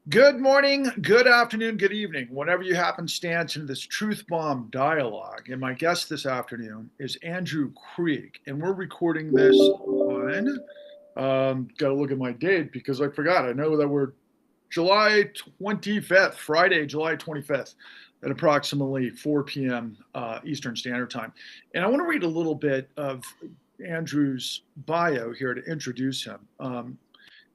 Good morning, good afternoon, good evening, whenever you happenstance in this Truth Bomb dialogue. And my guest this afternoon is Andrew Krieg. And we're recording this on, got to look at my date because I forgot. I know that we're July 25th, Friday, July 25th at approximately 4 p.m. Eastern Standard Time. And I want to read a little bit of Andrew's bio here to introduce him.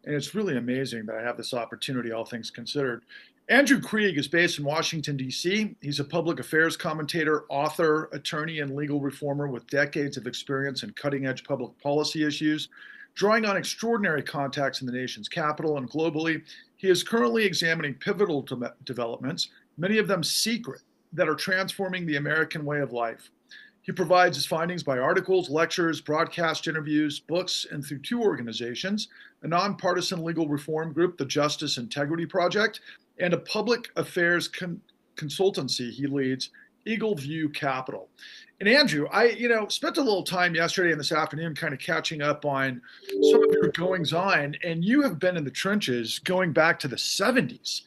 And it's really amazing that I have this opportunity, all things considered. Andrew Krieg is based in Washington, D.C. He's a public affairs commentator, author, attorney, and legal reformer with decades of experience in cutting edge public policy issues. Drawing on extraordinary contacts in the nation's capital and globally, he is currently examining pivotal developments, many of them secret, that are transforming the American way of life. He provides his findings by articles, lectures, broadcast interviews, books, and through two organizations, a nonpartisan legal reform group, the Justice Integrity Project, and a public affairs consultancy he leads, Eagle View Capital. And Andrew, I spent a little time yesterday and this afternoon kind of catching up on some of your goings on, and you have been in the trenches going back to the 70s.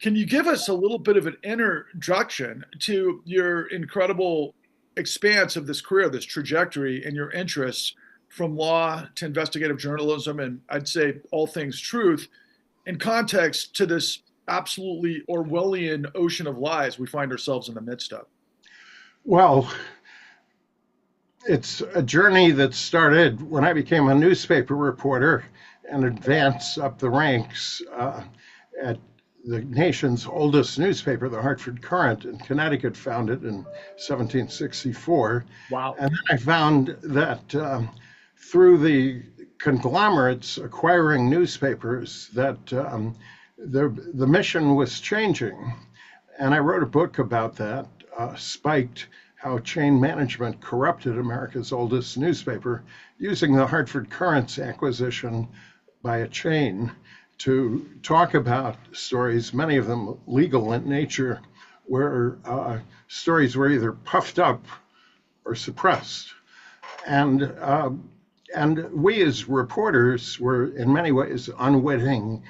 Can you give us a little bit of an introduction to your incredible expanse of this career, this trajectory, and your interests from law to investigative journalism, and I'd say all things truth, in context to this absolutely Orwellian ocean of lies we find ourselves in the midst of? Well, it's a journey that started when I became a newspaper reporter and advanced up the ranks at the nation's oldest newspaper, the Hartford Courant in Connecticut, founded in 1764. Wow. And then I found that through the conglomerates acquiring newspapers, that the mission was changing. And I wrote a book about that, Spiked, How Chain Management Corrupted America's Oldest Newspaper, using the Hartford Courant's acquisition by a chain to talk about stories, many of them legal in nature, where stories were either puffed up or suppressed. And we as reporters were in many ways unwitting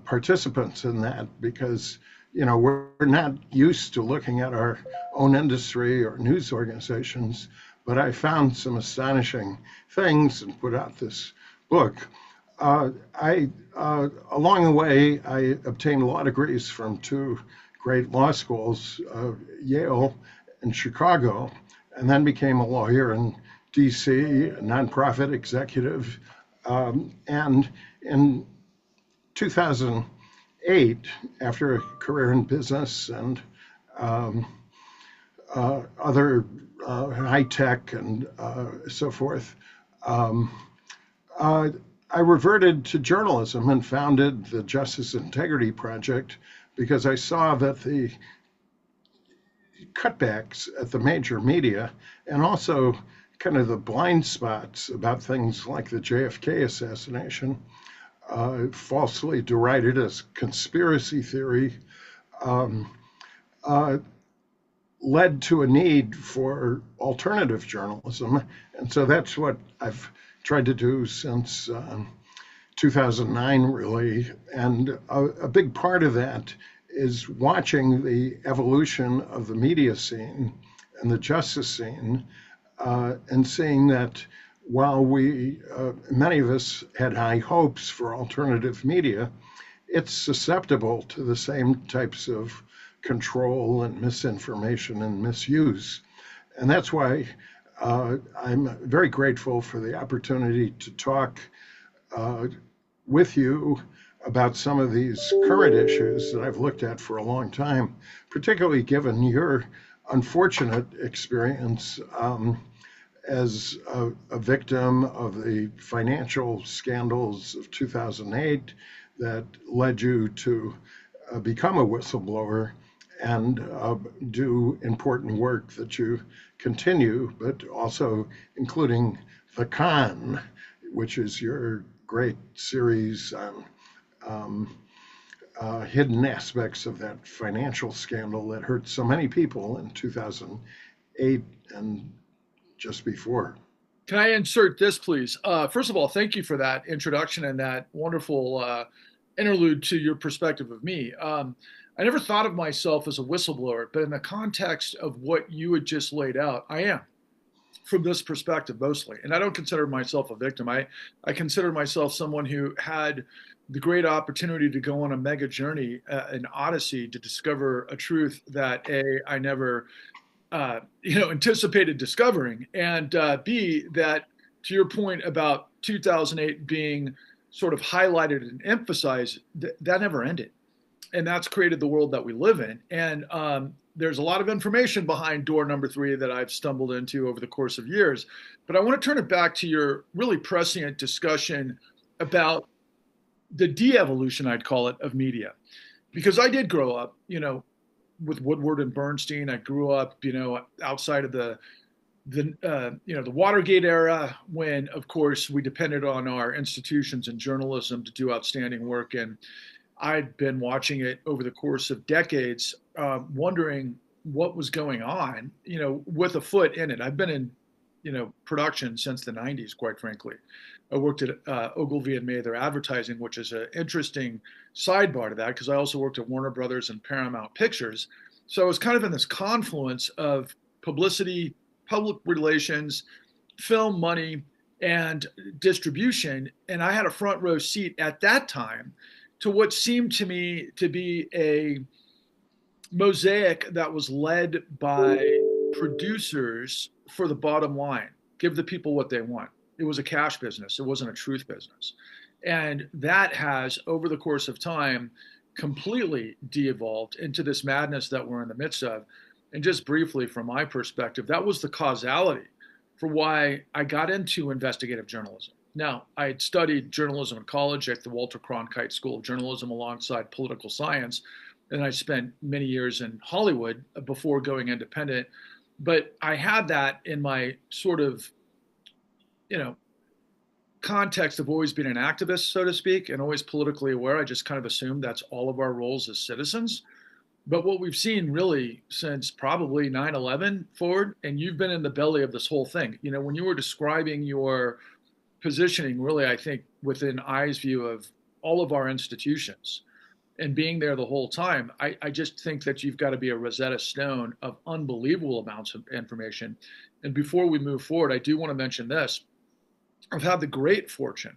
participants in that because, we're not used to looking at our own industry or news organizations. But I found some astonishing things and put out this book. Along the way, I obtained law degrees from two great law schools, Yale and Chicago, and then became a lawyer in DC, a nonprofit executive. And in 2008, after a career in business and other high tech and so forth, I reverted to journalism and founded the Justice Integrity Project because I saw that the cutbacks at the major media and also kind of the blind spots about things like the JFK assassination, falsely derided as conspiracy theory, led to a need for alternative journalism. And so that's what I've tried to do since 2009, really. And a big part of that is watching the evolution of the media scene and the justice scene, and seeing that while many of us had high hopes for alternative media, it's susceptible to the same types of control and misinformation and misuse. And that's why I'm very grateful for the opportunity to talk with you about some of these current issues that I've looked at for a long time, particularly given your unfortunate experience as a victim of the financial scandals of 2008 that led you to become a whistleblower and do important work that you continue, but also including The Con, which is your great series on hidden aspects of that financial scandal that hurt so many people in 2008 and just before. Can I insert this, please? First of all, thank you for that introduction and that wonderful interlude to your perspective of me. I never thought of myself as a whistleblower, but in the context of what you had just laid out, I am from this perspective mostly. And I don't consider myself a victim. I consider myself someone who had the great opportunity to go on a mega journey, an odyssey to discover a truth that I never anticipated discovering, and B, that to your point about 2008 being sort of highlighted and emphasized, that never ended, and that's created the world that we live in. And there's a lot of information behind door number three that I've stumbled into over the course of years. But I want to turn it back to your really prescient discussion about the de-evolution, I'd call it, of media, because I did grow up, with Woodward and Bernstein. I grew up, outside of the Watergate era, when, of course, we depended on our institutions and journalism to do outstanding work. And I'd been watching it over the course of decades, wondering what was going on, with a foot in it. I've been in, production since the 90s, quite frankly. I worked at Ogilvy and Mather Advertising, which is an interesting sidebar to that, because I also worked at Warner Brothers and Paramount Pictures. So I was kind of in this confluence of publicity, public relations, film money, and distribution. And I had a front row seat at that time to what seemed to me to be a mosaic that was led by producers for the bottom line. Give the people what they want. It was a cash business. It wasn't a truth business. And that has, over the course of time, completely de-evolved into this madness that we're in the midst of. And just briefly, from my perspective, that was the causality for why I got into investigative journalism. Now, I had studied journalism in college at the Walter Cronkite School of Journalism alongside political science, and I spent many years in Hollywood before going independent. But I had that in my sort of, context of always being an activist, so to speak, and always politically aware. I just kind of assumed that's all of our roles as citizens. But what we've seen really since probably 9/11 forward, and you've been in the belly of this whole thing, when you were describing your positioning, really, I think within I's view of all of our institutions and being there the whole time, I just think that you've got to be a Rosetta Stone of unbelievable amounts of information. And before we move forward, I do want to mention this. I've had the great fortune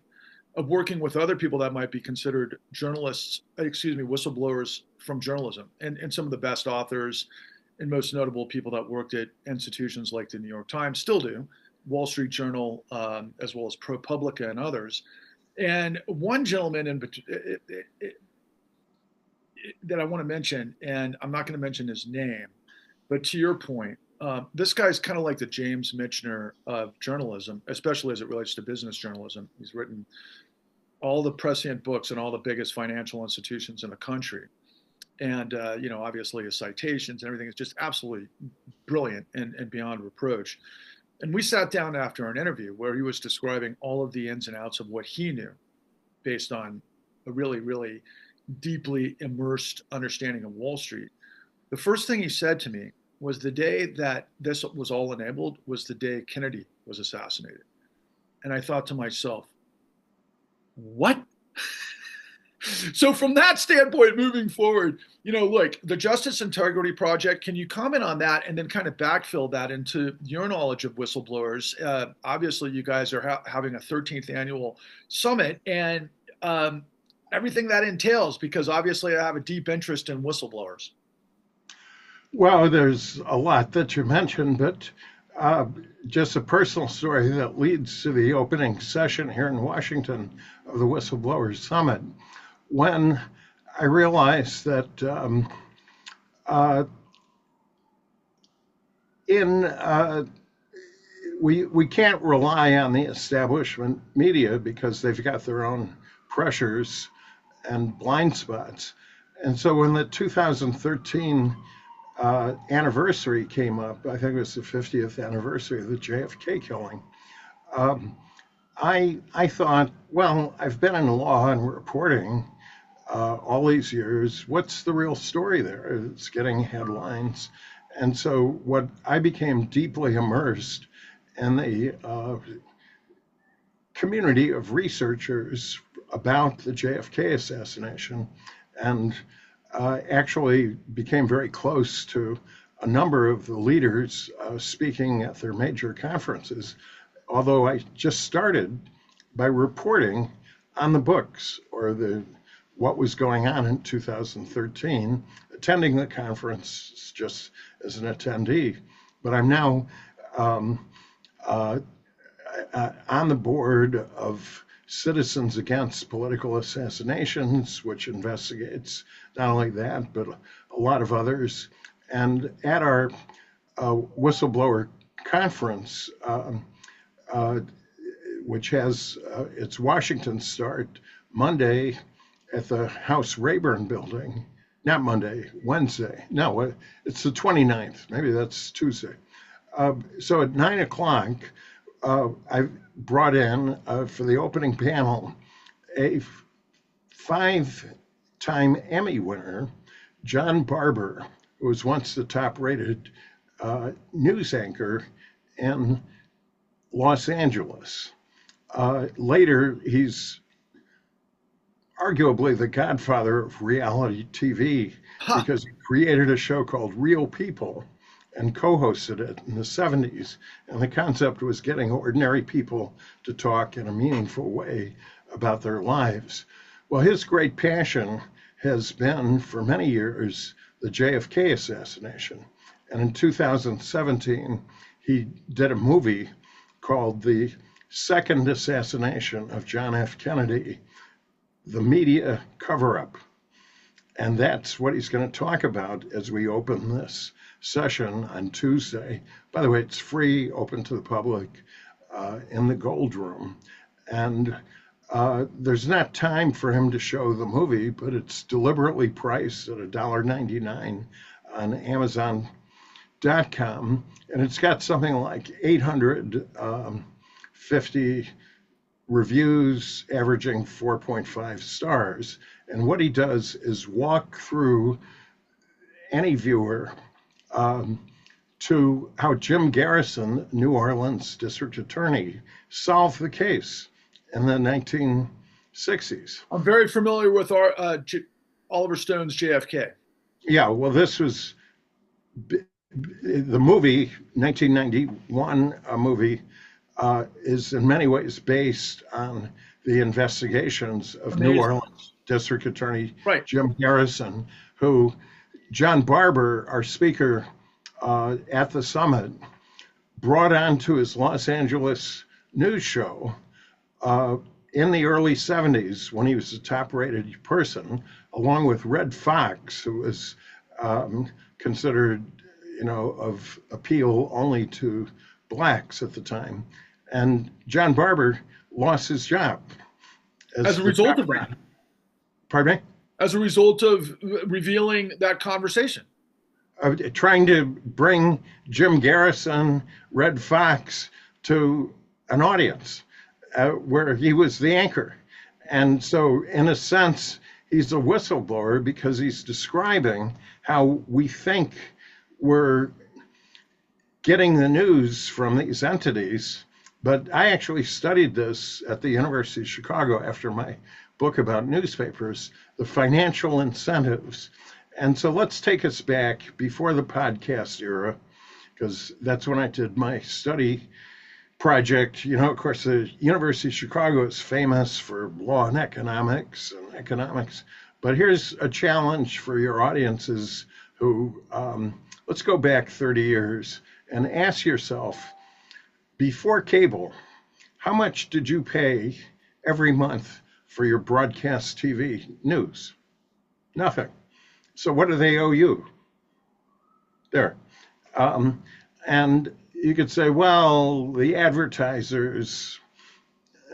of working with other people that might be considered whistleblowers from journalism, and some of the best authors and most notable people that worked at institutions like the New York Times, still do, Wall Street Journal, as well as ProPublica and others. And one gentleman that I want to mention, and I'm not going to mention his name, but to your point, this guy's kind of like the James Michener of journalism, especially as it relates to business journalism. He's written all the prescient books in all the biggest financial institutions in the country. And, obviously his citations and everything is just absolutely brilliant and beyond reproach. And we sat down after an interview where he was describing all of the ins and outs of what he knew based on a really, really deeply immersed understanding of Wall Street. The first thing he said to me was the day that this was all enabled was the day Kennedy was assassinated. And I thought to myself, what? So from that standpoint, moving forward, look, the Justice Integrity Project, can you comment on that and then kind of backfill that into your knowledge of whistleblowers? Obviously, you guys are having a 13th annual summit and everything that entails, because obviously I have a deep interest in whistleblowers. Well, there's a lot that you mentioned, but just a personal story that leads to the opening session here in Washington of the Whistleblowers Summit. When I realized that we can't rely on the establishment media because they've got their own pressures and blind spots. And so when the 2013 anniversary came up, I think it was the 50th anniversary of the JFK killing, I thought, well, I've been in law and reporting all these years. What's the real story there? It's getting headlines. And so what I became deeply immersed in the community of researchers about the JFK assassination, and actually became very close to a number of the leaders speaking at their major conferences, although I just started by reporting on the books or what was going on in 2013, attending the conference just as an attendee. But I'm now on the board of Citizens Against Political Assassinations, which investigates not only that, but a lot of others. And at our whistleblower conference, which has its Washington start Monday at the House Rayburn building, not Monday, Wednesday. No, it's the 29th. Maybe that's Tuesday. So at 9 o'clock, I brought in for the opening panel a 5-time Emmy winner, John Barber, who was once the top-rated news anchor in Los Angeles. Later, he's arguably the godfather of reality TV because he created a show called Real People and co-hosted it in the 70s. And the concept was getting ordinary people to talk in a meaningful way about their lives. Well, his great passion has been, for many years, the JFK assassination. And in 2017, he did a movie called The Second Assassination of John F. Kennedy, The Media Cover-Up. And that's what he's going to talk about as we open this session on Tuesday. By the way, it's free, open to the public in the Gold Room. And there's not time for him to show the movie, but it's deliberately priced at $1.99 on Amazon.com. And it's got something like 850 reviews averaging 4.5 stars. And what he does is walk through any viewer to how Jim Garrison, New Orleans district attorney, solved the case in the 1960s. I'm very familiar with Oliver Stone's JFK. Yeah, well, this was the movie, 1991 movie, is in many ways based on the investigations of New Orleans District Attorney Jim Garrison, who John Barber, our speaker at the summit, brought onto his Los Angeles news show in the early 70s when he was a top-rated person, along with Red Fox, who was considered, of appeal only to blacks at the time. And John Barber lost his job. As a result of that? Pardon me? As a result of revealing that conversation? Trying to bring Jim Garrison, Red Fox, to an audience where he was the anchor. And so, in a sense, he's a whistleblower because he's describing how we think we're getting the news from these entities. But I actually studied this at the University of Chicago after my book about newspapers, the financial incentives. And so let's take us back before the podcast era, because that's when I did my study project. Of course, the University of Chicago is famous for law and economics. But here's a challenge for your audiences who, let's go back 30 years and ask yourself, before cable, how much did you pay every month for your broadcast TV news? Nothing. So what do they owe you? There. And you could say, well, the advertisers,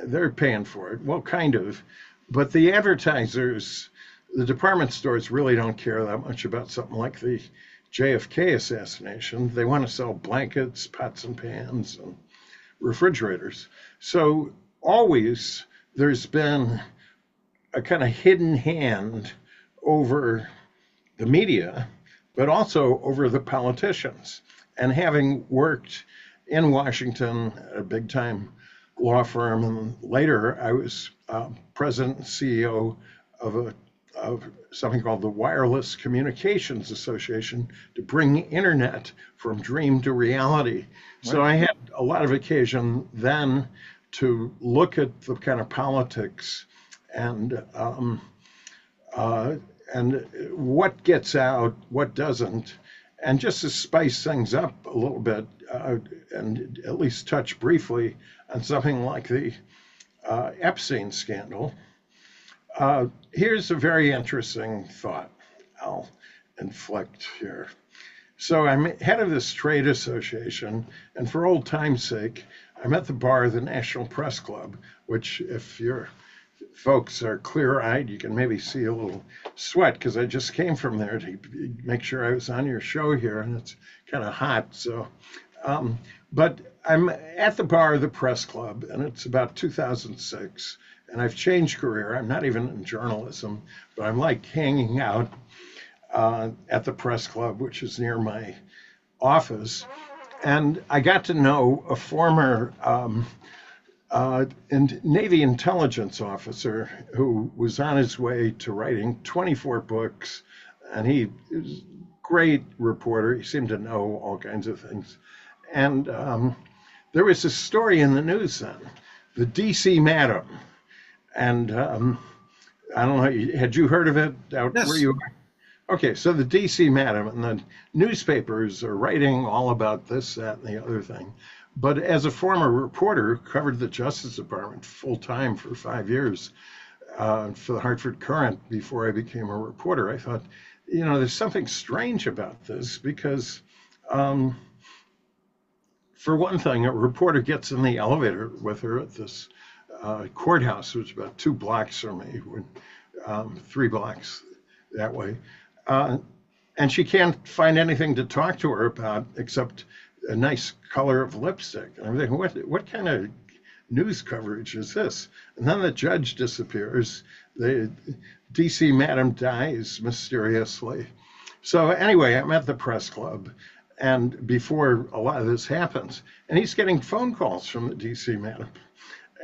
they're paying for it. Well, kind of. But the advertisers, the department stores really don't care that much about something like the JFK assassination. They want to sell blankets, pots and pans, and refrigerators. So always there's been a kind of hidden hand over the media, but also over the politicians. And having worked in Washington at a big time law firm, and later I was president and CEO of something called the Wireless Communications Association to bring internet from dream to reality. So Right. I had a lot of occasion then to look at the kind of politics and uh, and what gets out, what doesn't, and just to spice things up a little bit, and at least touch briefly on something like the Epstein scandal. Here's a very interesting thought I'll inflict here. So I'm head of this trade association, and for old time's sake, I'm at the bar of the National Press Club, which, if your folks are clear-eyed, you can maybe see a little sweat because I just came from there to make sure I was on your show here, and it's kind of hot. So, but I'm at the bar of the Press Club, and it's about 2006, and I've changed career. I'm not even in journalism, but I'm like hanging out at the Press Club, which is near my office. And I got to know a former Navy intelligence officer who was on his way to writing 24 books. And he was a great reporter. He seemed to know all kinds of things. And there was a story in the news then, the DC Madam. And I don't know, had you heard of it out Yes. where you are? Okay, so the DC Madam, and the newspapers are writing all about this, that, and the other thing. But as a former reporter who covered the Justice Department full time for 5 years for the Hartford Courant before I became a reporter, I thought, there's something strange about this because, for one thing, a reporter gets in the elevator with her at this courthouse, which is about 2 blocks from me, 3 blocks that way. And she can't find anything to talk to her about except a nice color of lipstick. And I'm thinking, what kind of news coverage is this? And then the judge disappears. The DC Madam dies mysteriously. So anyway, I'm at the Press Club, and before a lot of this happens, and he's getting phone calls from the DC Madam,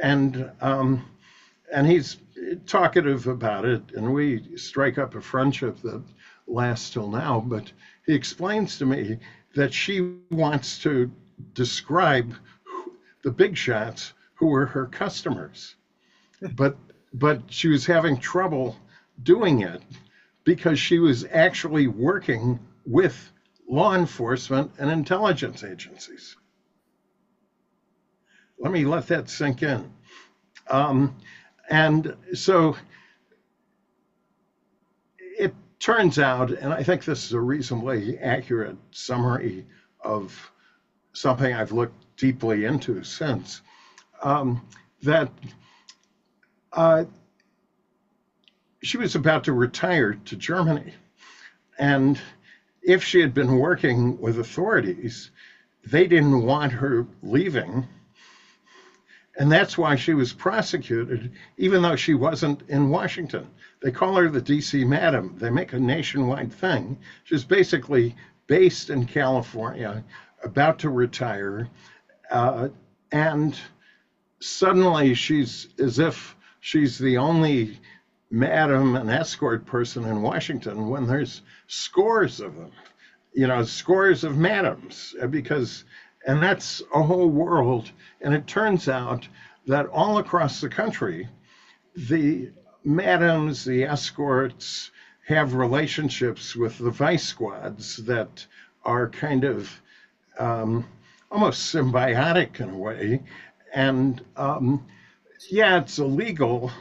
and he's talkative about it, and we strike up a friendship that lasts till now. But he explains to me that she wants to describe the big shots who were her customers, but she was having trouble doing it because she was actually working with law enforcement and intelligence agencies. Let me let that sink in. And so it turns out, and I think this is a reasonably accurate summary of something I've looked deeply into since, that she was about to retire to Germany. And if she had been working with authorities, they didn't want her leaving. And that's why she was prosecuted, even though she wasn't in Washington. They call her the DC Madam. They make a nationwide thing. She's basically based in California, about to retire. And suddenly she's as if she's the only madam and escort person in Washington when there's scores of them, scores of madams, and that's a whole world. And it turns out that all across the country, the madams, the escorts, have relationships with the vice squads that are kind of almost symbiotic in a way. And yeah, it's illegal,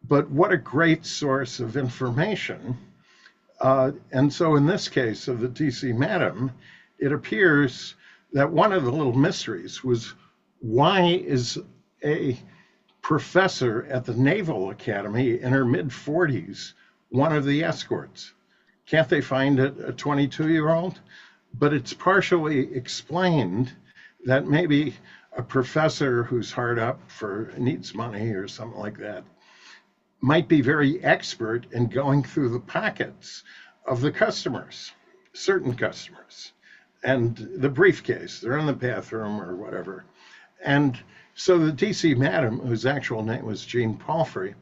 but what a great source of information. And so in this case of the DC Madam, it appears that one of the little mysteries was, why is a professor at the Naval Academy in her mid-40s one of the escorts? Can't they find a 22-year-old? But it's partially explained that maybe a professor who's hard up needs money or something like that might be very expert in going through the pockets of the customers, certain customers, and the briefcase, they're in the bathroom or whatever. And So the DC madam, whose actual name was Jean Palfrey,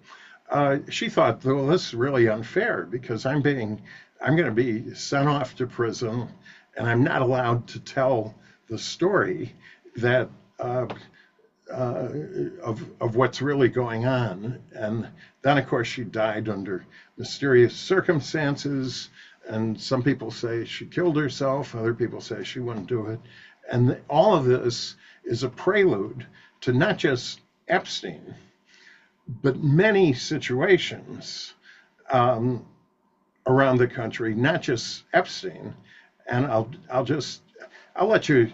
she thought, well, this is really unfair because I'm going to be sent off to prison, and I'm not allowed to tell the story that of what's really going on. And then, of course, she died under mysterious circumstances. And some people say she killed herself. Other people say she wouldn't do it. And all of this is a prelude to not just Epstein, but many situations around the country, not just Epstein. And I'll let you,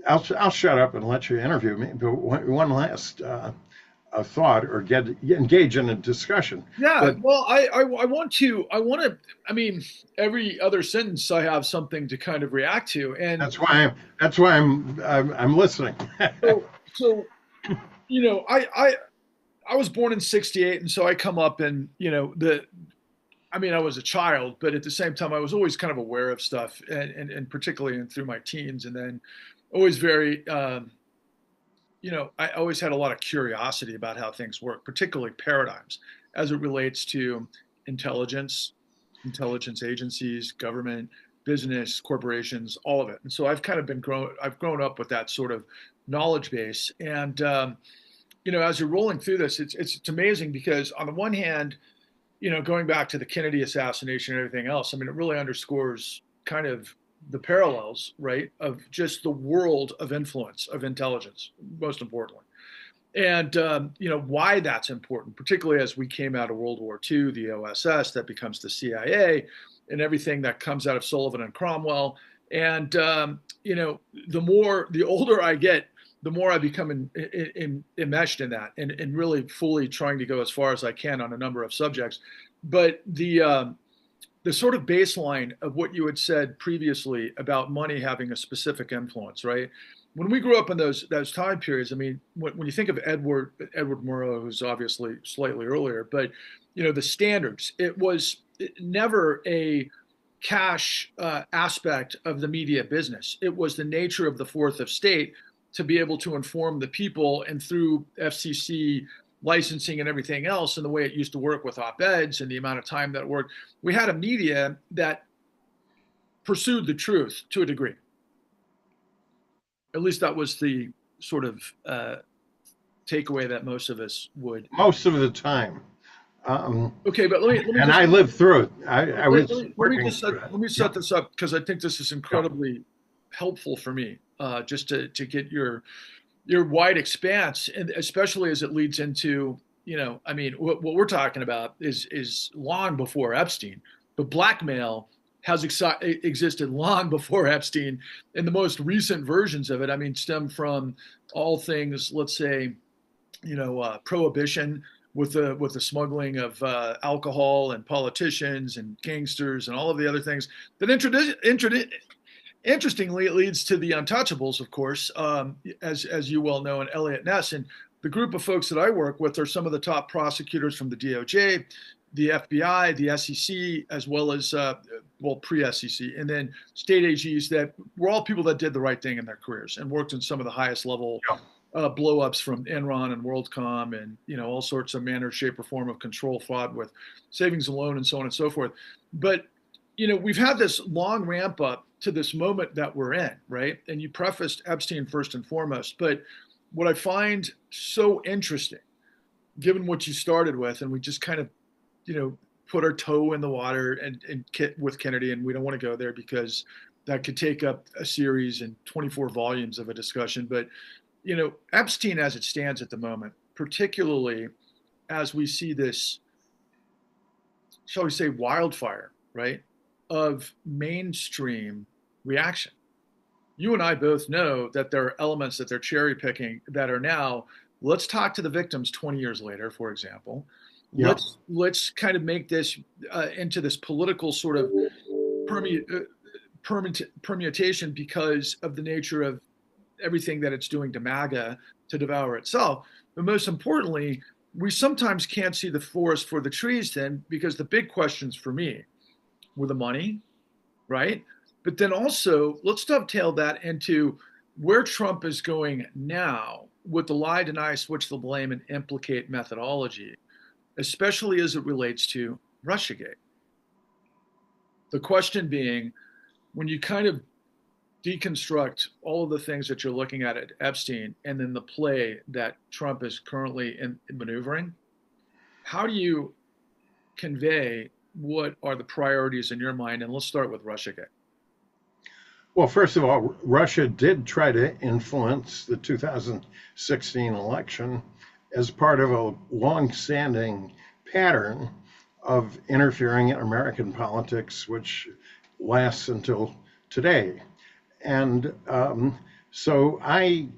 I'll shut up and let you interview me. But one last thought, or engage in a discussion. Yeah, But well, I want to, I mean, every other sentence I have something to kind of react to. And that's why I'm listening. so, you know, I was born in '68, and so I come up and, you know, I mean, I was a child, but at the same time, I was always kind of aware of stuff, and particularly through my teens, and then always very, you know, I always had a lot of curiosity about how things work, particularly paradigms as it relates to intelligence agencies, government, business, corporations, all of it. And so I've kind of I've grown up with that sort of knowledge base. And, you know, as you're rolling through this, it's amazing because on the one hand, you know, going back to the Kennedy assassination and everything else, I mean, it really underscores kind of the parallels, right, of just the world of influence of intelligence, most importantly. And, you know, why that's important, particularly as we came out of World War II, the OSS that becomes the CIA, and everything that comes out of Sullivan and Cromwell. And, you know, the older I get, the more I become enmeshed in that, and really fully trying to go as far as I can on a number of subjects. But the sort of baseline of what you had said previously about money having a specific influence, right? When we grew up in those time periods, I mean, when you think of Edward Murrow, who's obviously slightly earlier, but you know, the standards, it was never a cash aspect of the media business. It was the nature of the fourth estate to be able to inform the people, and through FCC licensing and everything else, and the way it used to work with op-eds and the amount of time that it worked, we had a media that pursued the truth to a degree. At least that was the sort of takeaway that most of us would. Most of the time. Okay, but let me and I lived through it. Let me set this up, because I think this is incredibly helpful for me, just to get your wide expanse, and especially as it leads into, you know, I mean, what we're talking about is long before Epstein, but blackmail has existed long before Epstein, and the most recent versions of it, I mean, stem from all things, let's say, you know, prohibition with the smuggling of alcohol, and politicians and gangsters and all of the other things that interestingly, it leads to the untouchables, of course, as you well know, and Elliot Ness. And the group of folks that I work with are some of the top prosecutors from the DOJ, the FBI, the SEC, as well as, pre-SEC, and then state AGs that were all people that did the right thing in their careers and worked in some of the highest level blow-ups from Enron and WorldCom, and, you know, all sorts of manner, shape, or form of control fraud with savings and loan and so on and so forth. But, you know, we've had this long ramp up to this moment that we're in, right? And you prefaced Epstein first and foremost. But what I find so interesting, given what you started with, and we just kind of, you know, put our toe in the water and with Kennedy, and we don't want to go there because that could take up a series and 24 volumes of a discussion. But, you know, Epstein as it stands at the moment, particularly as we see this, shall we say, wildfire, right, of mainstream reaction. You and I both know that there are elements that they're cherry picking that are now, let's talk to the victims 20 years later, for example. Yeah. Let's kind of make this into this political sort of permutation because of the nature of everything that it's doing to MAGA to devour itself. But most importantly, we sometimes can't see the forest for the trees then, because the big questions for me were the money, right? But then also, let's dovetail that into where Trump is going now, with the lie, deny, switch the blame, and implicate methodology, especially as it relates to Russiagate. The question being, when you kind of deconstruct all of the things that you're looking at Epstein and then the play that Trump is currently maneuvering, how do you convey what are the priorities in your mind? And let's start with Russiagate. Well, first of all, Russia did try to influence the 2016 election as part of a long-standing pattern of interfering in American politics, which lasts until today. And so I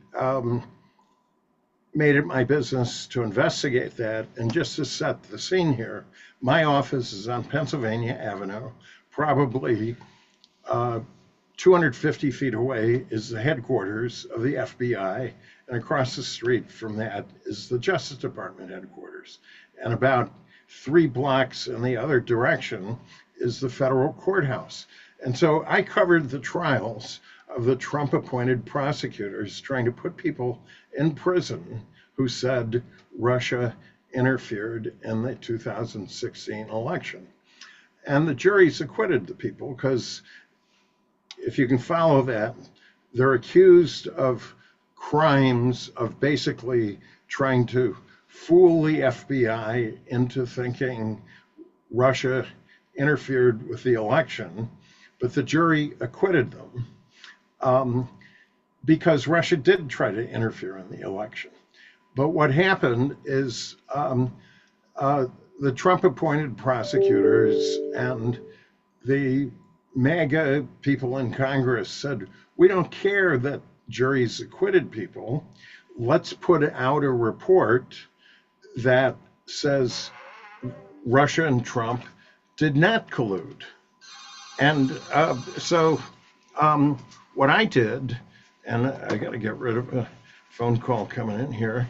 made it my business to investigate that. And just to set the scene here, my office is on Pennsylvania Avenue, probably 250 feet away is the headquarters of the FBI, and across the street from that is the Justice Department headquarters. And about 3 blocks in the other direction is the federal courthouse. And so I covered the trials of the Trump-appointed prosecutors trying to put people in prison who said Russia interfered in the 2016 election. And the juries acquitted the people because, if you can follow that, they're accused of crimes of basically trying to fool the FBI into thinking Russia interfered with the election, but the jury acquitted them because Russia did try to interfere in the election. But what happened is the Trump-appointed prosecutors and the MAGA people in Congress said, we don't care that juries acquitted people. Let's put out a report that says Russia and Trump did not collude. And so what I did, and I got to get rid of a phone call coming in here,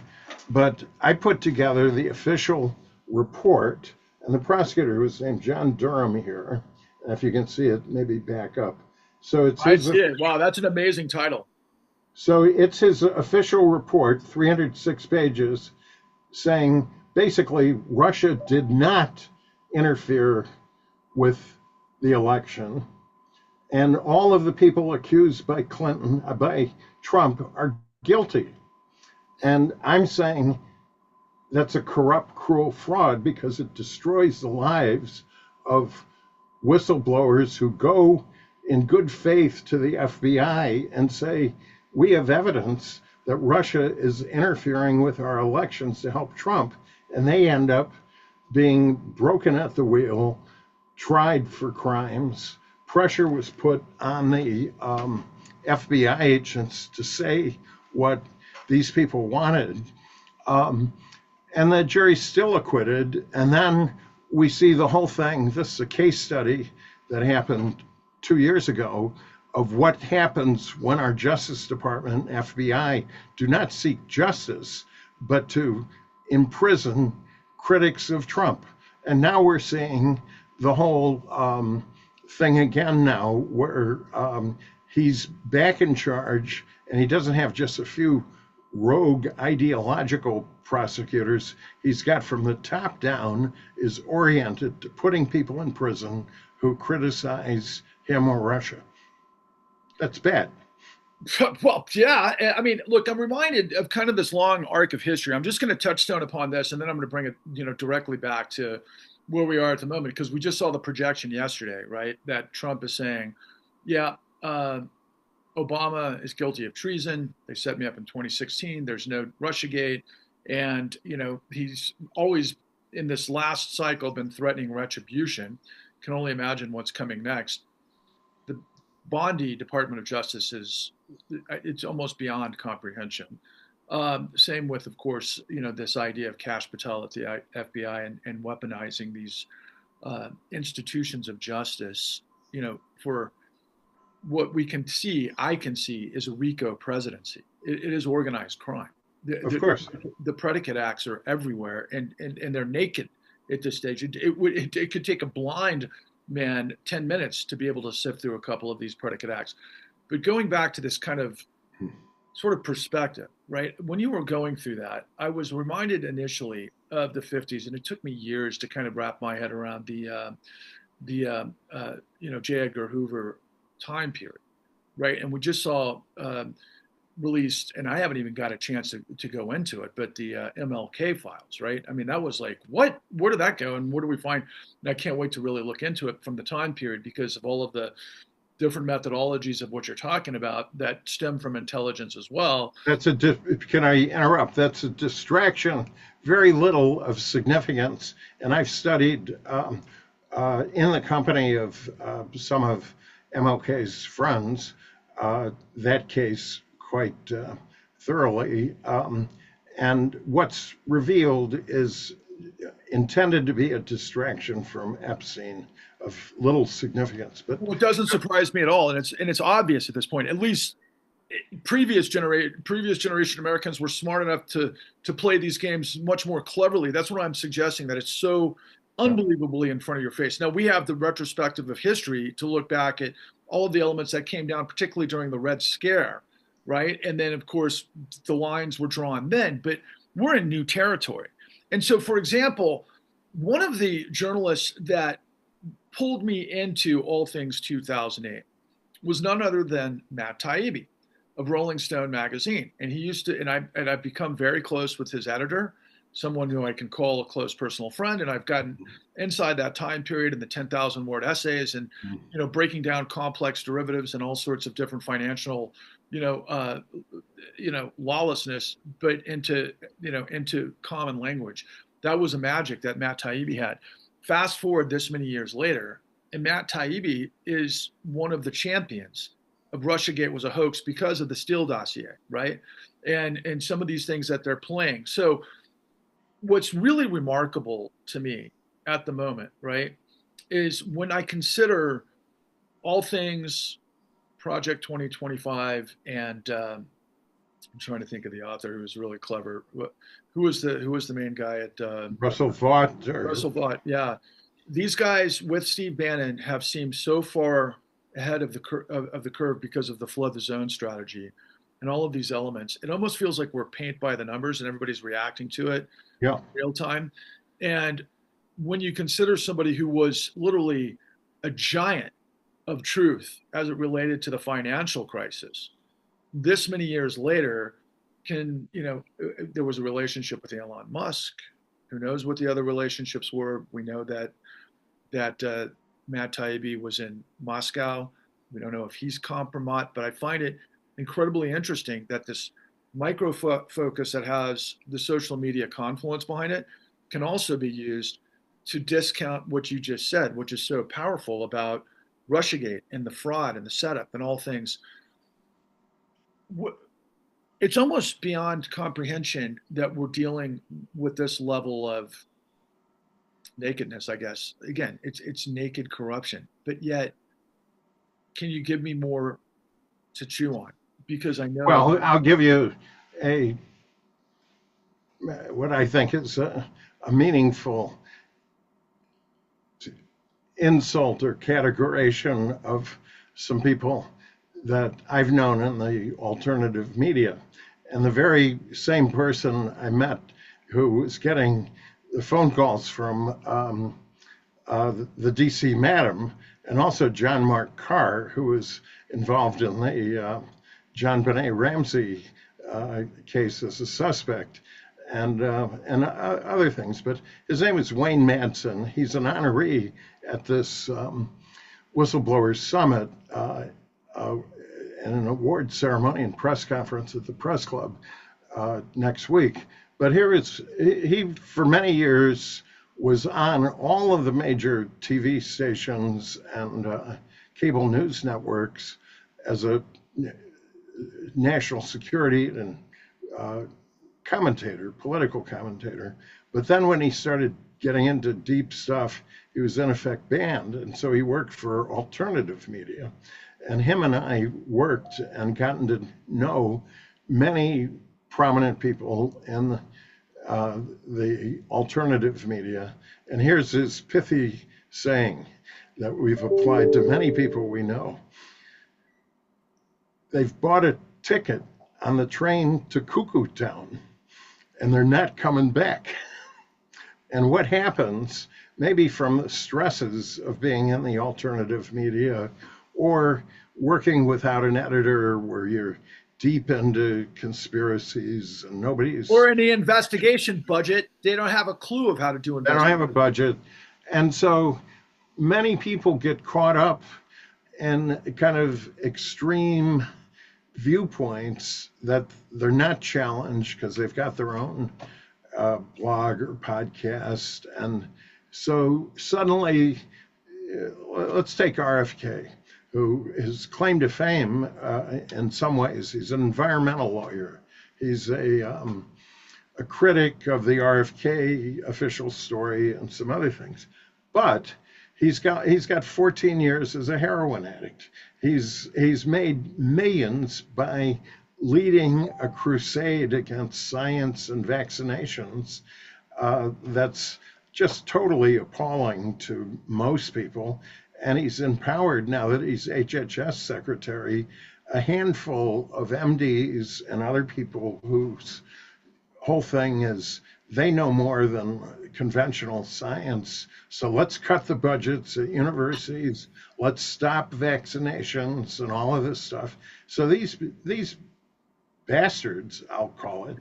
but I put together the official report, and the prosecutor was named John Durham here. And if you can see it, maybe back up. So it's I see it. Wow, that's an amazing title. So it's his official report, 306 pages, saying basically Russia did not interfere with the election, and all of the people accused by Trump are guilty. And I'm saying that's a corrupt, cruel fraud because it destroys the lives of whistleblowers who go in good faith to the FBI and say, we have evidence that Russia is interfering with our elections to help Trump, and they end up being broken at the wheel, tried for crimes. Pressure was put on the FBI agents to say what these people wanted. And the jury still acquitted. And then we see the whole thing. This is a case study that happened 2 years ago of what happens when our Justice Department, FBI, do not seek justice, but to imprison critics of Trump. And now we're seeing the whole thing again now, where he's back in charge, and he doesn't have just a few rogue ideological prosecutors. He's got, from the top down, is oriented to putting people in prison who criticize him or Russia. That's bad. Well, yeah. I mean, look, I'm reminded of kind of this long arc of history. I'm just going to touchstone upon this, and then I'm going to bring it, directly back to where we are at the moment, because we just saw the projection yesterday, right? That Trump is saying, yeah, Obama is guilty of treason. They set me up in 2016. There's no Russiagate. And, he's always in this last cycle been threatening retribution. Can only imagine what's coming next. The Bondi Department of Justice it's almost beyond comprehension. Same with, of course, this idea of Kash Patel at the FBI and weaponizing these institutions of justice, for what I can see is a RICO presidency. It is organized crime. Of course. The predicate acts are everywhere, and they're naked at this stage. It could take a blind man 10 minutes to be able to sift through a couple of these predicate acts. But going back to this kind of sort of perspective, right? When you were going through that, I was reminded initially of the 50s, and it took me years to kind of wrap my head around the J. Edgar Hoover time period, right? And we just saw released, and I haven't even got a chance to go into it, but the MLK files, right? I mean, that was like, what? Where did that go? And where do we find? And I can't wait to really look into it from the time period because of all of the different methodologies of what you're talking about that stem from intelligence as well. Can I interrupt? That's a distraction, very little of significance. And I've studied in the company of some of MLK's friends that case quite thoroughly. And what's revealed is intended to be a distraction from Epstein of little significance. But Well, it doesn't surprise me at all, and it's obvious at this point. At least previous generation Americans were smart enough to play these games much more cleverly. That's what I'm suggesting. That it's so unbelievably in front of your face. Now we have the retrospective of history to look back at all of the elements that came down, particularly during the Red Scare, right? And then, of course, the lines were drawn then. But we're in new territory. And so, for example, one of the journalists that pulled me into all things 2008 was none other than Matt Taibbi of Rolling Stone magazine. And he used to, and I've become very close with his editor, someone who I can call a close personal friend. And I've gotten inside that time period and the 10,000 word essays and, breaking down complex derivatives and all sorts of different financial, lawlessness, but into common language. That was a magic that Matt Taibbi had. Fast forward this many years later, and Matt Taibbi is one of the champions of Russiagate was a hoax because of the Steele dossier, right? And some of these things that they're playing. So what's really remarkable to me at the moment, right, is when I consider all things Project 2025 and I'm trying to think of the author who was really clever. Who was the main guy at Russell Vought? Russell Vought, yeah. These guys with Steve Bannon have seemed so far ahead of the curve because of the flood the zone strategy and all of these elements. It almost feels like we're paint by the numbers and everybody's reacting to it in real time. And when you consider somebody who was literally a giant of truth as it related to the financial crisis, this many years later, there was a relationship with Elon Musk. Who knows what the other relationships were? We know that Matt Taibbi was in Moscow. We don't know if he's compromised, but I find it incredibly interesting that this micro focus that has the social media confluence behind it can also be used to discount what you just said, which is so powerful about Russiagate and the fraud and the setup and all things. It's almost beyond comprehension that we're dealing with this level of nakedness, I guess. Again, it's naked corruption, but yet, can you give me more to chew on? Because I know. Well, I'll give you what I think is a meaningful insult or categorization of some people that I've known in the alternative media. And the very same person I met who was getting the phone calls from the DC Madam, and also John Mark Carr, who was involved in the John Benet Ramsey case as a suspect, and other things. But his name is Wayne Madsen. He's an honoree at this whistleblower summit and an award ceremony and press conference at the press club next week. But he for many years was on all of the major TV stations and cable news networks as a national security and commentator, political commentator. But then when he started getting into deep stuff, he was in effect banned. And so he worked for alternative media. And him and I worked and gotten to know many prominent people in the alternative media. And here's his pithy saying that we've applied to many people we know. They've bought a ticket on the train to Cuckoo Town, and they're not coming back. And what happens, maybe from the stresses of being in the alternative media or working without an editor where you're deep into conspiracies and nobody's... Or in the investigation budget, they don't have a clue of how to do They don't have a budget. And so many people get caught up in kind of extreme viewpoints that they're not challenged because they've got their own blog or podcast. And so suddenly, let's take RFK, who his claim to fame in some ways, he's an environmental lawyer. He's a critic of the RFK official story and some other things. But he's got 14 years as a heroin addict. He's made millions by leading a crusade against science and vaccinations that's just totally appalling to most people. And he's empowered, now that he's HHS secretary, a handful of MDs and other people whose whole thing is they know more than conventional science. So let's cut the budgets at universities. Let's stop vaccinations and all of this stuff. So these bastards, I'll call it,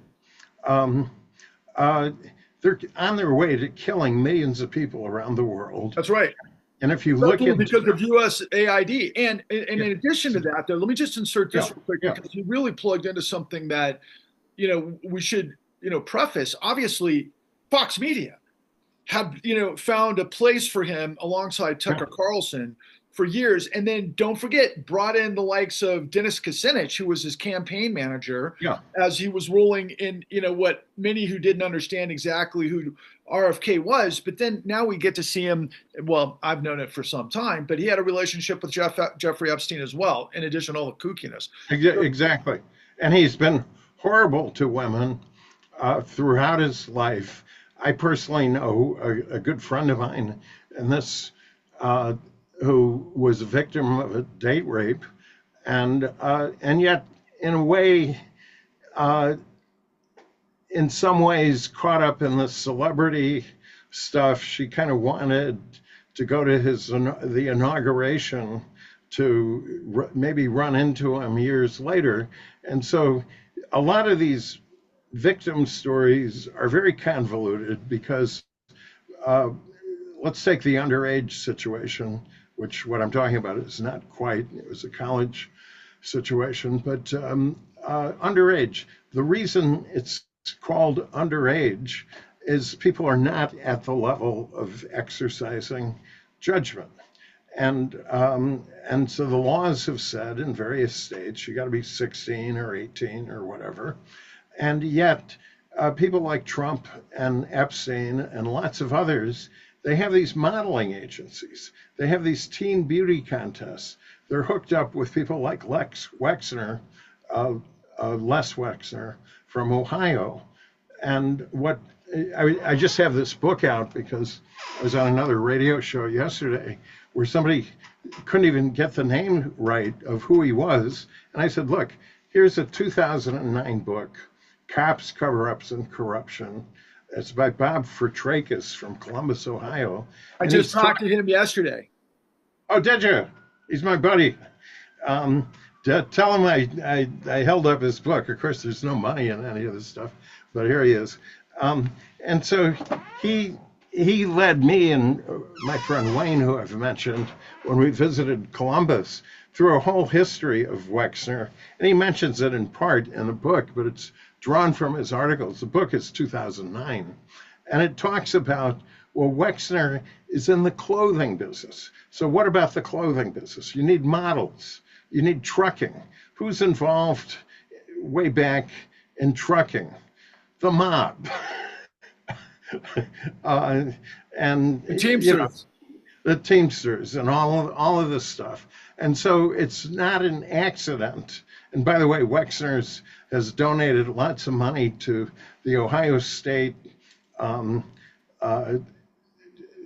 they're on their way to killing millions of people around the world. That's right. And if you look at because of USAID, and in addition to that, though, let me just insert this real quick because you really plugged into something that we should preface. Obviously, Fox Media have found a place for him alongside Tucker Carlson for years, and then don't forget brought in the likes of Dennis Kucinich, who was his campaign manager, as he was rolling in what many who didn't understand exactly who RFK was. But then now we get to see him. Well, I've known it for some time, but he had a relationship with Jeffrey Epstein as well, in addition to all the kookiness. Exactly, and he's been horrible to women throughout his life. I personally know a good friend of mine, and this who was a victim of a date rape, and yet in a way, in some ways caught up in the celebrity stuff. She kind of wanted to go to the inauguration to maybe run into him years later. And so a lot of these victim stories are very convoluted because let's take the underage situation, which what I'm talking about is not quite, it was a college situation, but underage. The reason it's called underage is people are not at the level of exercising judgment. And so the laws have said in various states, you got to be 16 or 18 or whatever. And yet people like Trump and Epstein and lots of others, they have these modeling agencies. They have these teen beauty contests. They're hooked up with people like Les Wexner from Ohio. And what I just have this book out because I was on another radio show yesterday where somebody couldn't even get the name right of who he was. And I said, look, here's a 2009 book, Cops, Cover-Ups, and Corruption. It's by Bob Furtrakis from Columbus, Ohio. I just talked to him yesterday. Oh, did you? He's my buddy. Tell him I held up his book. Of course, there's no money in any of this stuff, but here he is. And so he led me and my friend Wayne, who I've mentioned, when we visited Columbus, through a whole history of Wexner. And he mentions it in part in the book, but it's drawn from his articles. The book is 2009. And it talks about, well, Wexner is in the clothing business. So what about the clothing business? You need models. You need trucking. Who's involved way back in trucking? The mob. And the Teamsters. The Teamsters and all of this stuff. And so it's not an accident. And by the way, Wexner has donated lots of money to the Ohio State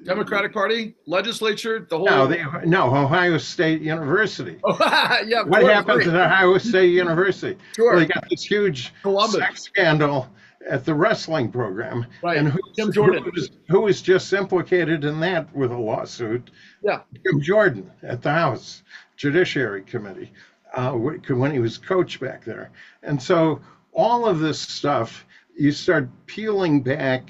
Democratic Party, legislature, the No, whole. no, Ohio State University. Oh, yeah, of What course. happened Right. to Ohio State University? Well, they Sure. got this huge Columbus. sex scandal at the wrestling program, Right. and Jim Jordan. who was just implicated in that with a lawsuit? Yeah. Jim Jordan at the House Judiciary Committee when he was coach back there. And so all of this stuff, you start peeling back.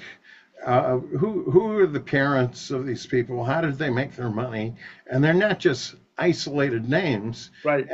Who are the parents of these people? How did they make their money? And they're not just isolated names. Right.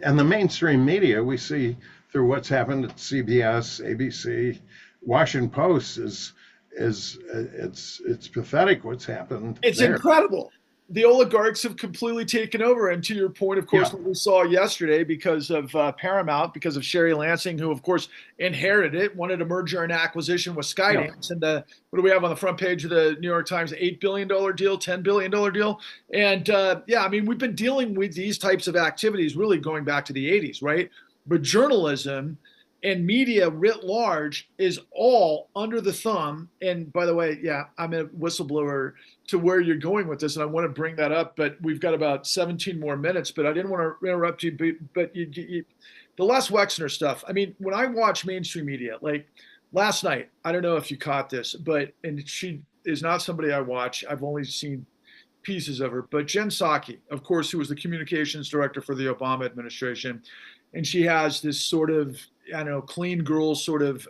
And the mainstream media we see through what's happened at CBS, ABC, Washington Post is it's pathetic what's happened. It's there. incredible. The oligarchs have completely taken over. And to your point, of course, what we saw yesterday because of Paramount, because of Sherry Lansing, who, of course, inherited it, wanted a merger and acquisition with Skydance. And what do we have on the front page of the New York Times? $8 billion deal, $10 billion deal. And yeah, I mean, we've been dealing with these types of activities really going back to the 80s, right? But journalism and media writ large is all under the thumb. And by the way, yeah, I'm a whistleblower to where you're going with this, and I want to bring that up, but we've got about 17 more minutes, but I didn't want to interrupt you, but the Les Wexner stuff, I mean, when I watch mainstream media, like last night, I don't know if you caught this, and she is not somebody I watch. I've only seen pieces of her, but Jen Psaki, of course, who was the communications director for the Obama administration, and she has this sort of, I don't know, clean girl sort of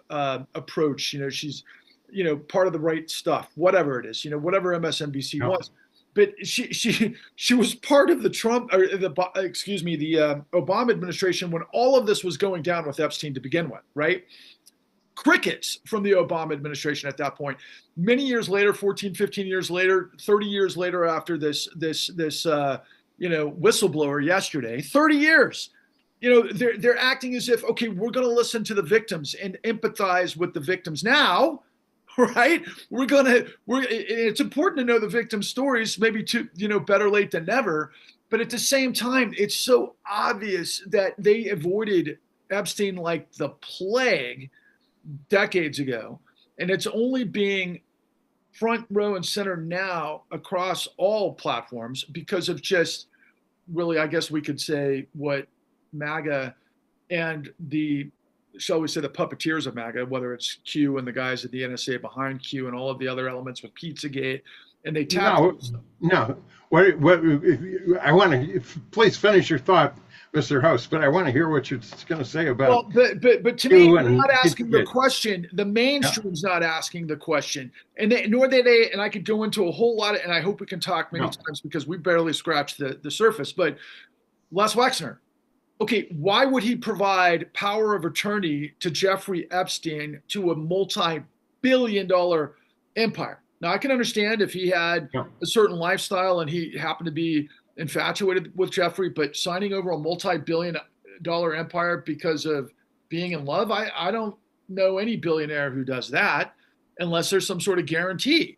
approach. You know, she's, you know, part of the right stuff, whatever it is, you know, whatever MSNBC was. But she was part of the the Obama administration when all of this was going down with Epstein to begin with, right? Crickets from the Obama administration at that point. Many years later, 14, 15 years later, 30 years later after this whistleblower yesterday, 30 years. You know, they're acting as if, okay, we're going to listen to the victims and empathize with the victims now, right? It's important to know the victims' stories, maybe better late than never. But at the same time, it's so obvious that they avoided Epstein like the plague decades ago. And it's only being front row and center now across all platforms because of just really, I guess we could say, what MAGA and shall we say, the puppeteers of MAGA, whether it's Q and the guys at the NSA behind Q and all of the other elements with Pizzagate, and they tap. No. What I want to, please finish your thought, Mr. Host, but I want to hear what you're going to say about. Well, but to me, you're not asking the question. The mainstream's not asking the question, and nor they. And I could go into a whole lot of, and I hope we can talk many times because we barely scratched the surface. But Les Wexner. Okay, why would he provide power of attorney to Jeffrey Epstein to a multi-billion-dollar empire? Now, I can understand if he had a certain lifestyle and he happened to be infatuated with Jeffrey, but signing over a multi-billion-dollar empire because of being in love, I don't know any billionaire who does that unless there's some sort of guarantee.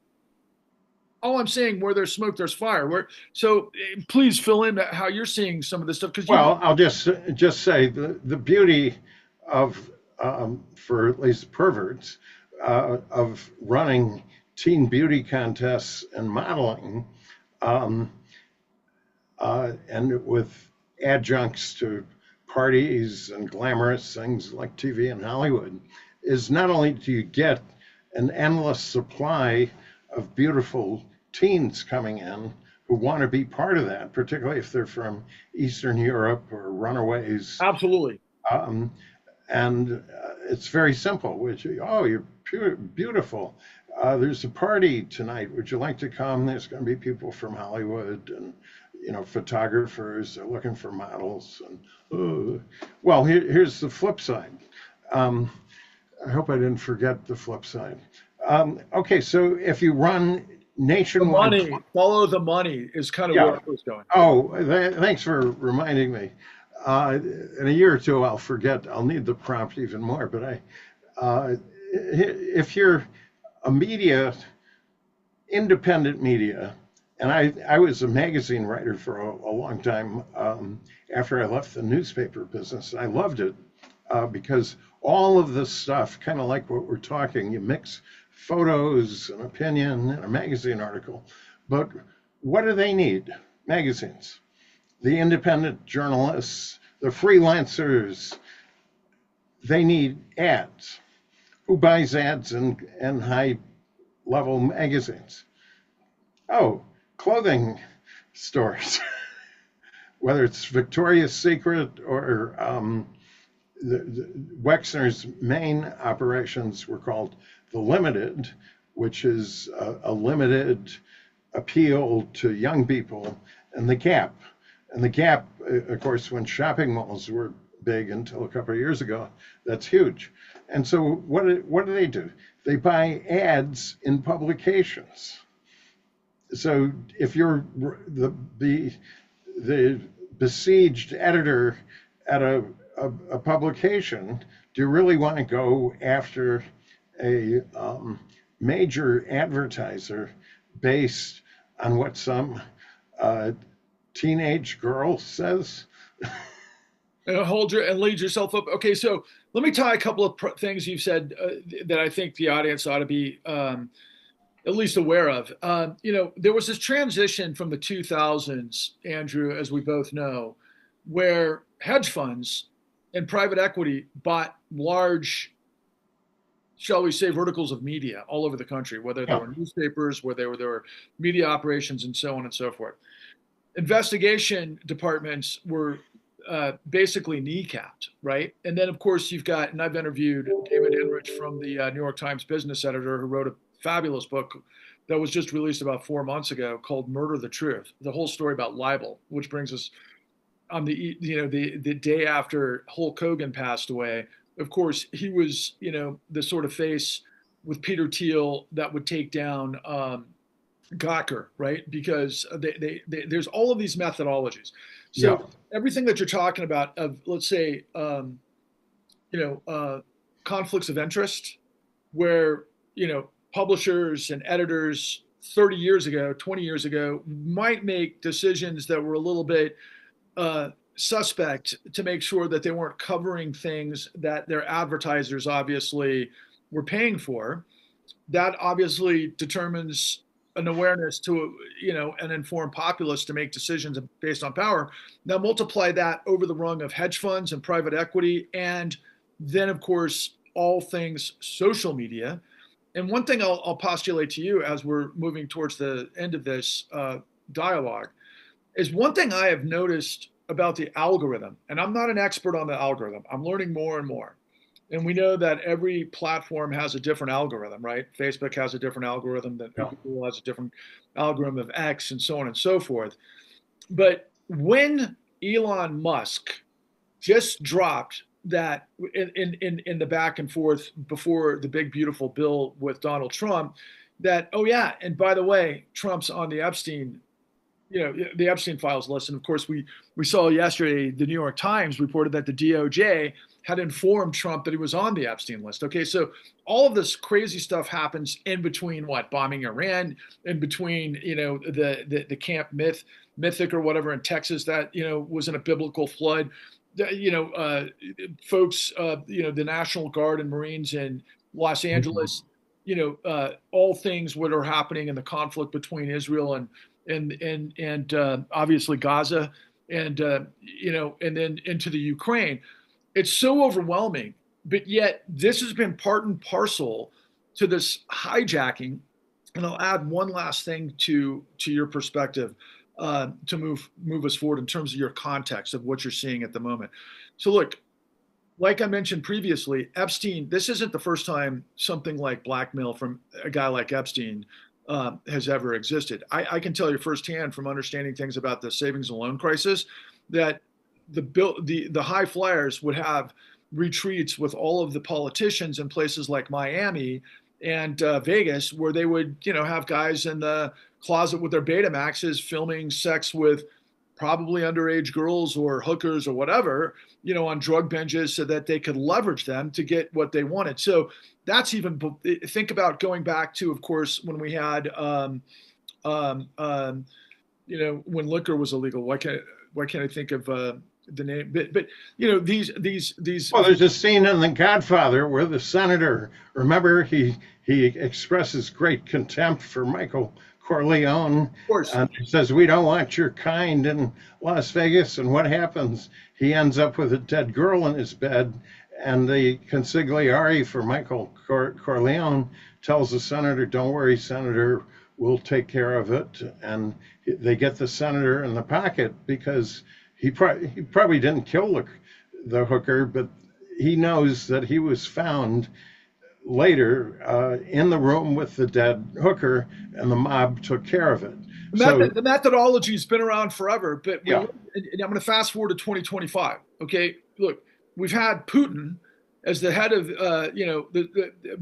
All I'm saying, where there's smoke, there's fire. So please fill in how you're seeing some of this stuff. I'll just say the beauty of, for at least perverts, of running teen beauty contests and modeling, and with adjuncts to parties and glamorous things like TV and Hollywood, is not only do you get an endless supply of beautiful teens coming in who want to be part of that, particularly if they're from Eastern Europe or runaways. Absolutely. And it's very simple, which, you're beautiful. There's a party tonight. Would you like to come? There's going to be people from Hollywood and, photographers. They're looking for models. And well, here's the flip side. I hope I didn't forget the flip side. Okay, so if you run nationwide, the money, follow the money is kind of where I was going. Thanks for reminding me. In a year or two, I'll forget. I'll need the prompt even more. But if you're a independent media, and I was a magazine writer for a long time after I left the newspaper business. I loved it because all of this stuff, kind of like what we're talking, you mix photos and opinion in a magazine article But what do they need? Magazines. The independent journalists, the freelancers, they need ads. Who buys ads in high-level magazines? Oh, clothing stores. Whether it's Victoria's Secret or Wexner's main operations were called The Limited, which is a limited appeal to young people, and The Gap. And The Gap, of course, when shopping malls were big until a couple of years ago, that's huge. And so what do? They buy ads in publications. So if you're the besieged editor at a publication, do you really want to go after a major advertiser based on what some teenage girl says? And lead yourself up. Okay, so let me tie a couple of things you've said that I think the audience ought to be at least aware of. There was this transition from the 2000s, Andrew, as we both know, where hedge funds and private equity bought large, shall we say, verticals of media all over the country, whether they were newspapers, whether there were media operations, and so on and so forth. Investigation departments were basically kneecapped, right? And then, of course, you've got, and I've interviewed David Enrich from the New York Times business editor, who wrote a fabulous book that was just released about 4 months ago called Murder the Truth, the whole story about libel, which brings us on the day after Hulk Hogan passed away. Of course, he was, the sort of face with Peter Thiel that would take down Gawker, right? Because there's all of these methodologies. So everything that you're talking about of, let's say, conflicts of interest, where, publishers and editors 30 years ago, 20 years ago, might make decisions that were a little bit suspect to make sure that they weren't covering things that their advertisers obviously were paying for. That obviously determines an awareness to, an informed populace to make decisions based on power. Now multiply that over the rung of hedge funds and private equity, and then, of course, all things social media. And one thing I'll postulate to you as we're moving towards the end of this dialogue is one thing I have noticed about the algorithm, and I'm not an expert on the algorithm. I'm learning more and more. And we know that every platform has a different algorithm, right? Facebook has a different algorithm, that Google has a different algorithm of X, and so on and so forth. But when Elon Musk just dropped that in the back and forth before the big beautiful bill with Donald Trump, that, oh yeah, and by the way, Trump's on the Epstein, the Epstein files list. And of course, we saw yesterday the New York Times reported that the DOJ had informed Trump that he was on the Epstein list. Okay, so all of this crazy stuff happens in between bombing Iran, in between the Camp Mythic or whatever in Texas that was in a biblical flood. Folks, the National Guard and Marines in Los Angeles, all things what are happening in the conflict between Israel and obviously Gaza, and then into the Ukraine. It's so overwhelming, but yet this has been part and parcel to this hijacking. And I'll add one last thing to your perspective to move us forward in terms of your context of what you're seeing at the moment. So look, like I mentioned previously, Epstein, this isn't the first time something like blackmail from a guy like Epstein has ever existed. I can tell you firsthand from understanding things about the savings and loan crisis that the high flyers would have retreats with all of the politicians in places like Miami and Vegas, where they would, have guys in the closet with their Betamaxes filming sex with probably underage girls or hookers or whatever, on drug binges so that they could leverage them to get what they wanted. So that's even, think about going back to, of course, when we had, when liquor was illegal. Why can't I think of the name? But these. Well, there's a scene in The Godfather where the senator, remember, he expresses great contempt for Michael Corleone. Of course. He says, "We don't want your kind in Las Vegas." And what happens? He ends up with a dead girl in his bed. And the consigliere for Michael Corleone tells the senator, "Don't worry, Senator, we'll take care of it." And they get the senator in the pocket because he probably didn't kill the hooker, but he knows that he was found later in the room with the dead hooker, and the mob took care of it. The methodology has been around forever, but Yeah. I'm going to fast forward to 2025. Okay, look, we've had Putin as the head of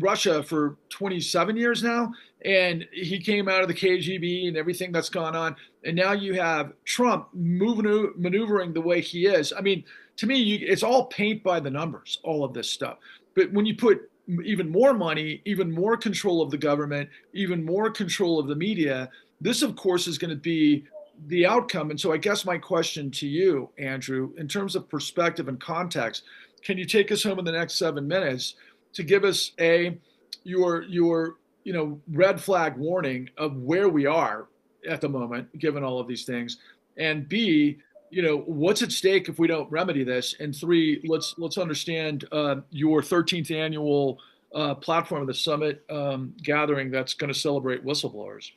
Russia for 27 years now, and he came out of the KGB and everything that's gone on, and now you have Trump maneuvering the way he is. I mean, to me, it's all paint by the numbers, all of this stuff. But when you put even more money, even more control of the government, even more control of the media, this, of course, is going to be the outcome. And so I guess my question to you, Andrew, in terms of perspective and context, can you take us home in the next 7 minutes to give us your red flag warning of where we are at the moment, given all of these things, and B, what's at stake if we don't remedy this, and 3, let's understand your 13th annual platform of the summit gathering that's going to celebrate whistleblowers.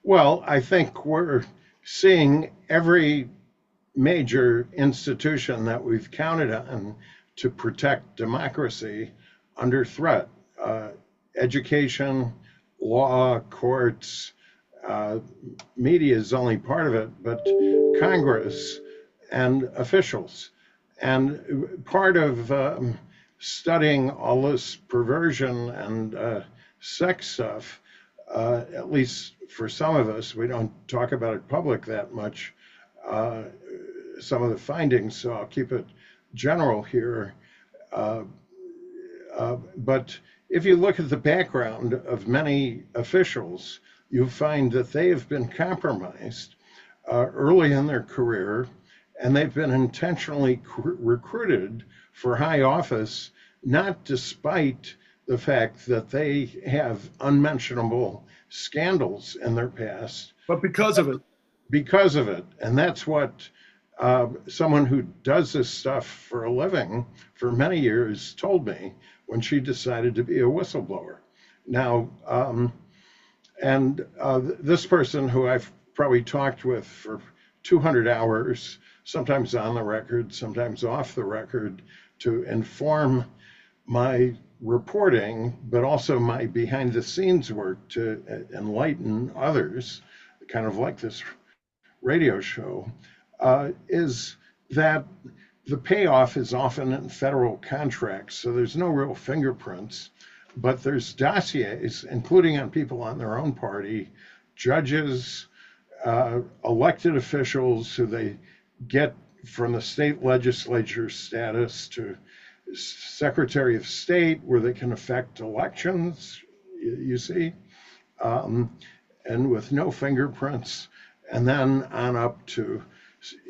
Well, I think we're seeing every major institution that we've counted on to protect democracy under threat. Education, law, courts, media is only part of it, but Congress and officials. And part of studying all this perversion and sex stuff, at least for some of us, we don't talk about it public that much, some of the findings, so I'll keep it general here. But if you look at the background of many officials, you find that they have been compromised early in their career, and they've been intentionally recruited for high office, not despite the fact that they have unmentionable scandals in their past, but because of it. Because of it. And that's what someone who does this stuff for a living for many years told me when she decided to be a whistleblower. Now, this person who I've probably talked with for 200 hours, sometimes on the record, sometimes off the record, to inform my reporting, but also my behind the scenes work to enlighten others, kind of like this radio show, is that the payoff is often in federal contracts. So there's no real fingerprints, but there's dossiers, including on people on their own party, judges, elected officials who they get from the state legislature status to Secretary of State, where they can affect elections, you see, and with no fingerprints, and then on up to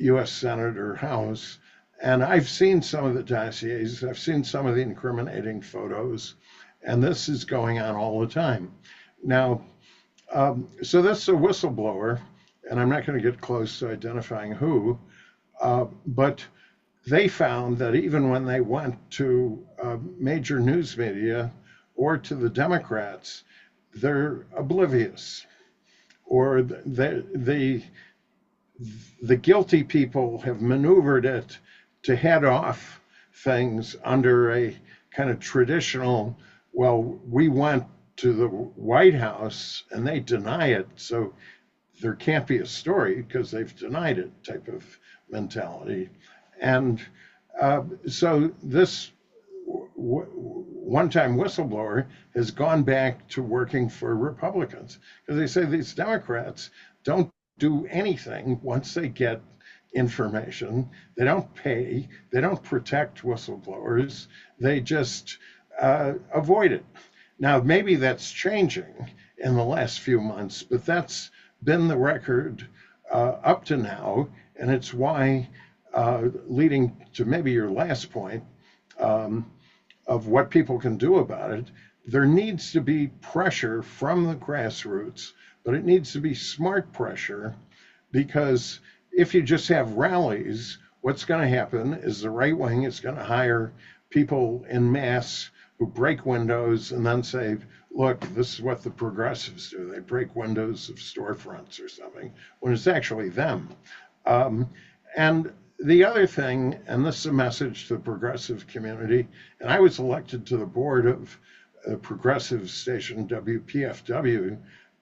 U.S. Senate or House. And I've seen some of the dossiers, I've seen some of the incriminating photos, and this is going on all the time. Now, so that's a whistleblower, and I'm not going to get close to identifying who, but they found that even when they went to major news media or to the Democrats, they're oblivious, or the guilty people have maneuvered it to head off things under a kind of traditional, well, we went to the White House and they deny it, so there can't be a story because they've denied it type of mentality. And so this one-time whistleblower has gone back to working for Republicans, because they say these Democrats don't do anything once they get information. They don't pay, they don't protect whistleblowers, they just avoid it. Now, maybe that's changing in the last few months, but that's been the record up to now, and it's why, leading to maybe your last point of what people can do about it, there needs to be pressure from the grassroots but it needs to be smart pressure, because if you just have rallies, what's going to happen is the right wing is going to hire people in mass who break windows and then say, look, this is what the progressives do. They break windows of storefronts or something, when it's actually them. And the other thing, and this is a message to the progressive community, and I was elected to the board of a progressive station, WPFW,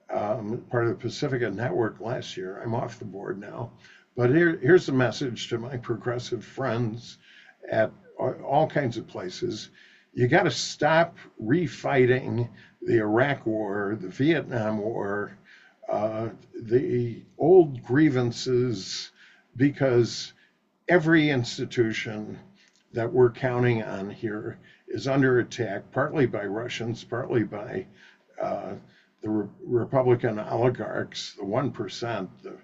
part of the Pacifica Network last year. I'm off the board now. But here's a message to my progressive friends at all kinds of places. You got to stop refighting the Iraq War, the Vietnam War, the old grievances, because every institution that we're counting on here is under attack, partly by Russians, partly by the Republican oligarchs, the 1%, the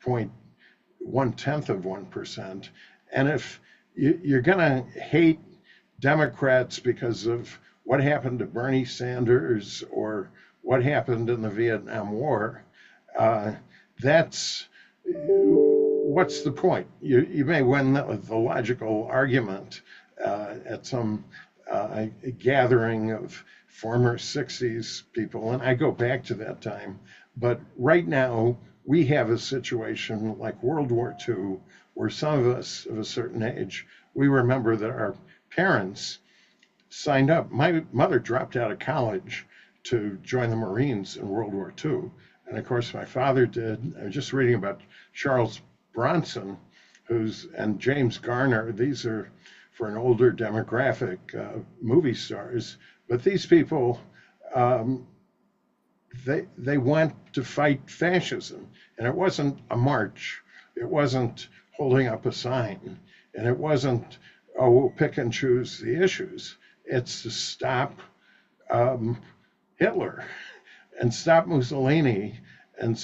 0.1 of 1%. And if you're going to hate Democrats because of what happened to Bernie Sanders or what happened in the Vietnam War, what's the point? You may win the logical argument at some gathering of former 60s people, and I go back to that time. But right now, we have a situation like World War II, where some of us of a certain age, we remember that our parents signed up. My mother dropped out of college to join the Marines in World War II. And of course, my father did. I was just reading about Charles Bronson, and James Garner. These are for an older demographic, movie stars. But these people, they went to fight fascism. And it wasn't a march. It wasn't holding up a sign. And it wasn't, oh, we'll pick and choose the issues. It's to stop Hitler and stop Mussolini and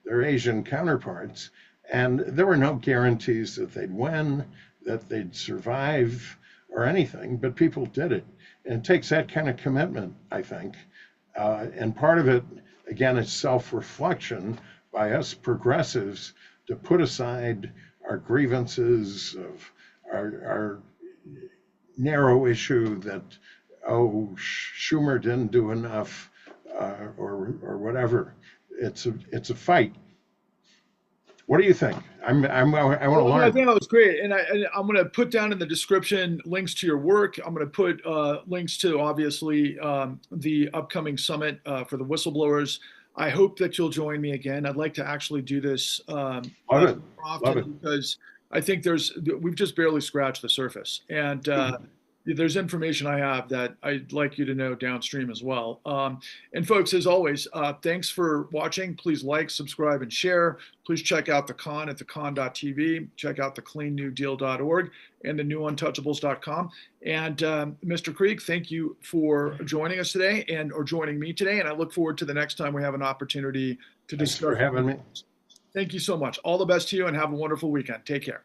their Asian counterparts. And there were no guarantees that they'd win, that they'd survive, or anything, but people did it. And it takes that kind of commitment, I think. And part of it, again, is self-reflection by us progressives to put aside our grievances of our narrow issue that, oh, Schumer didn't do enough, or whatever. It's a fight. What do you think? I want to learn. I think that was great, and I'm going to put down in the description links to your work. I'm going to put links to, obviously, the upcoming summit for the whistleblowers. I hope that you'll join me again. I'd like to actually do this often, because I think we've just barely scratched the surface, and there's information I have that I'd like you to know downstream as well. And folks, as always, thanks for watching. Please like, subscribe, and share. Please check out the con at thecon.tv. Check out thecleannewdeal.org and thenewuntouchables.com. And Mr. Krieg, thank you for joining us today or joining me today. And I look forward to the next time we have an opportunity to discuss. Thanks for having me. Thank you so much. All the best to you, and have a wonderful weekend. Take care.